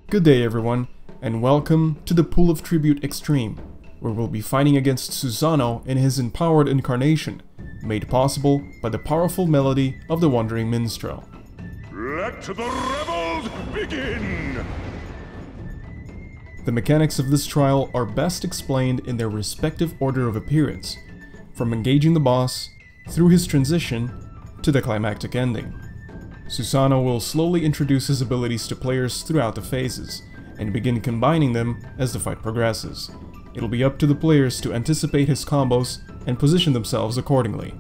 Good day everyone, and welcome to the Pool of Tribute Extreme, where we'll be fighting against Susano in his empowered incarnation, made possible by the powerful melody of the Wandering Minstrel. Let the rebels begin! The mechanics of this trial are best explained in their respective order of appearance, from engaging the boss, through his transition, to the climactic ending. Susano will slowly introduce his abilities to players throughout the phases, and begin combining them as the fight progresses. It'll be up to the players to anticipate his combos and position themselves accordingly.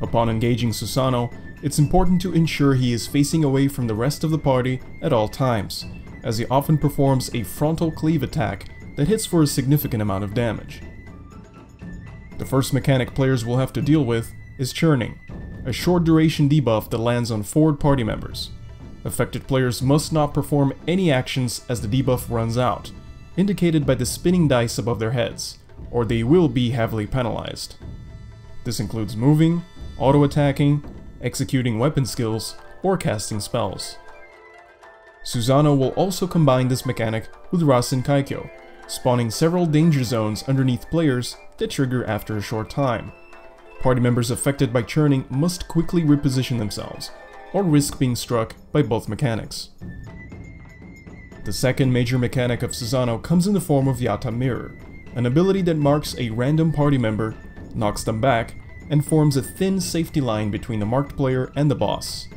Upon engaging Susano, it's important to ensure he is facing away from the rest of the party at all times, as he often performs a frontal cleave attack that hits for a significant amount of damage. The first mechanic players will have to deal with is churning, a short duration debuff that lands on forward party members. Affected players must not perform any actions as the debuff runs out, indicated by the spinning dice above their heads, or they will be heavily penalized. This includes moving, auto-attacking, executing weapon skills, or casting spells. Susano will also combine this mechanic with Rasen Kaikyo, spawning several danger zones underneath players that trigger after a short time. Party members affected by churning must quickly reposition themselves, or risk being struck by both mechanics. The second major mechanic of Susano comes in the form of Yata Mirror, an ability that marks a random party member, knocks them back, and forms a thin safety line between the marked player and the boss.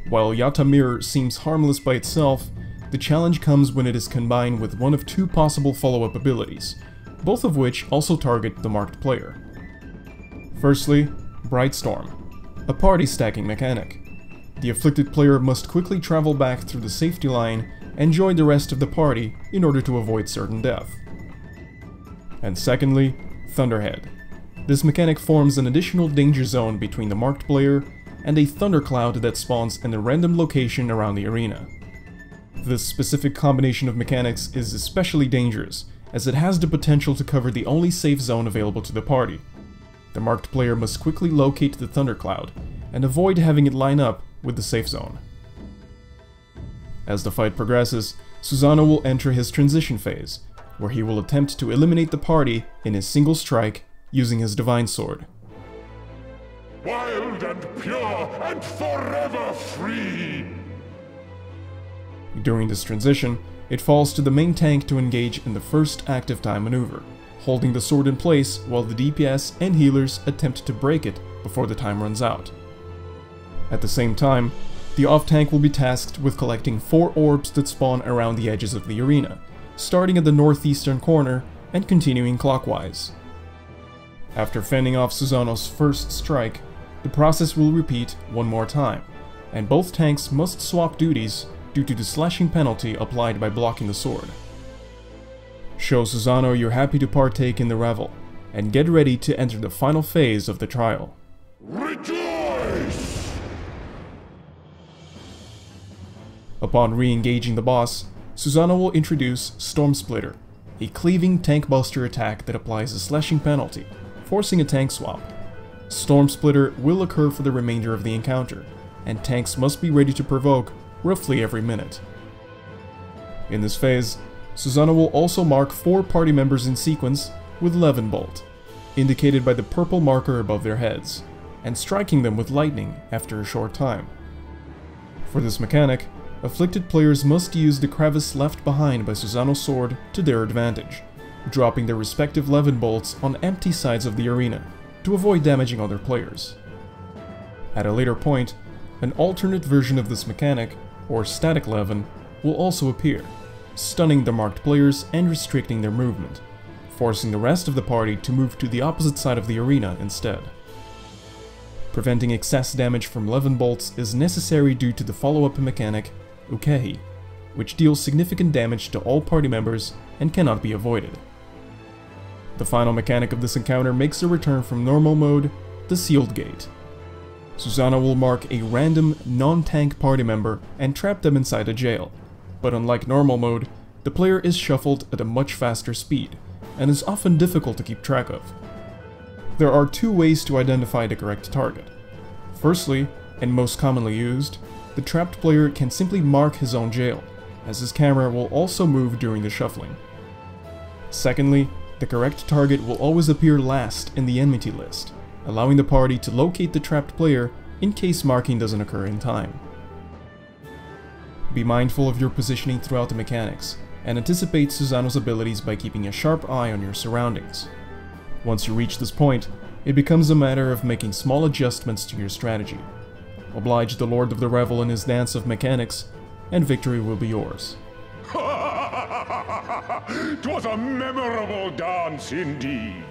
While Yata Mirror seems harmless by itself, the challenge comes when it is combined with one of two possible follow-up abilities, both of which also target the marked player. Firstly, Bright Storm, a party stacking mechanic. The afflicted player must quickly travel back through the safety line and join the rest of the party in order to avoid certain death. And secondly, Thunderhead. This mechanic forms an additional danger zone between the marked player and a thundercloud that spawns in a random location around the arena. This specific combination of mechanics is especially dangerous, as it has the potential to cover the only safe zone available to the party. The marked player must quickly locate the thundercloud and avoid having it line up with the safe zone. As the fight progresses, Susano will enter his transition phase, where he will attempt to eliminate the party in a single strike using his Divine Sword. Wild and pure and forever free! During this transition, it falls to the main tank to engage in the first active time maneuver, holding the sword in place while the DPS and healers attempt to break it before the time runs out. At the same time, the off-tank will be tasked with collecting 4 orbs that spawn around the edges of the arena, starting at the northeastern corner and continuing clockwise. After fending off Susano's first strike, the process will repeat one more time, and both tanks must swap duties due to the slashing penalty applied by blocking the sword. Show Susano you're happy to partake in the revel, and get ready to enter the final phase of the trial. Rejoice! Upon re-engaging the boss, Susano will introduce Storm Splitter, a cleaving tank buster attack that applies a slashing penalty, forcing a tank swap. Storm Splitter will occur for the remainder of the encounter, and tanks must be ready to provoke roughly every minute. In this phase, Susano will also mark 4 party members in sequence with Levin Bolt, indicated by the purple marker above their heads, and striking them with lightning after a short time. For this mechanic, afflicted players must use the crevice left behind by Susano's sword to their advantage, dropping their respective Levin Bolts on empty sides of the arena to avoid damaging other players. At a later point, an alternate version of this mechanic, or Static Levin, will also appear, stunning the marked players and restricting their movement, forcing the rest of the party to move to the opposite side of the arena instead. Preventing excess damage from Levin Bolts is necessary due to the follow-up mechanic, Ukehi, which deals significant damage to all party members and cannot be avoided. The final mechanic of this encounter makes a return from normal mode, the Sealed Gate. Susano will mark a random non-tank party member and trap them inside a jail, but unlike normal mode, the player is shuffled at a much faster speed, and is often difficult to keep track of. There are 2 ways to identify the correct target. Firstly, and most commonly used, the trapped player can simply mark his own jail, as his camera will also move during the shuffling. Secondly, the correct target will always appear last in the enmity list, allowing the party to locate the trapped player in case marking doesn't occur in time. Be mindful of your positioning throughout the mechanics, and anticipate Susano's abilities by keeping a sharp eye on your surroundings. Once you reach this point, it becomes a matter of making small adjustments to your strategy. Oblige the Lord of the Revel in his dance of mechanics, and victory will be yours. 'Twas a memorable dance indeed.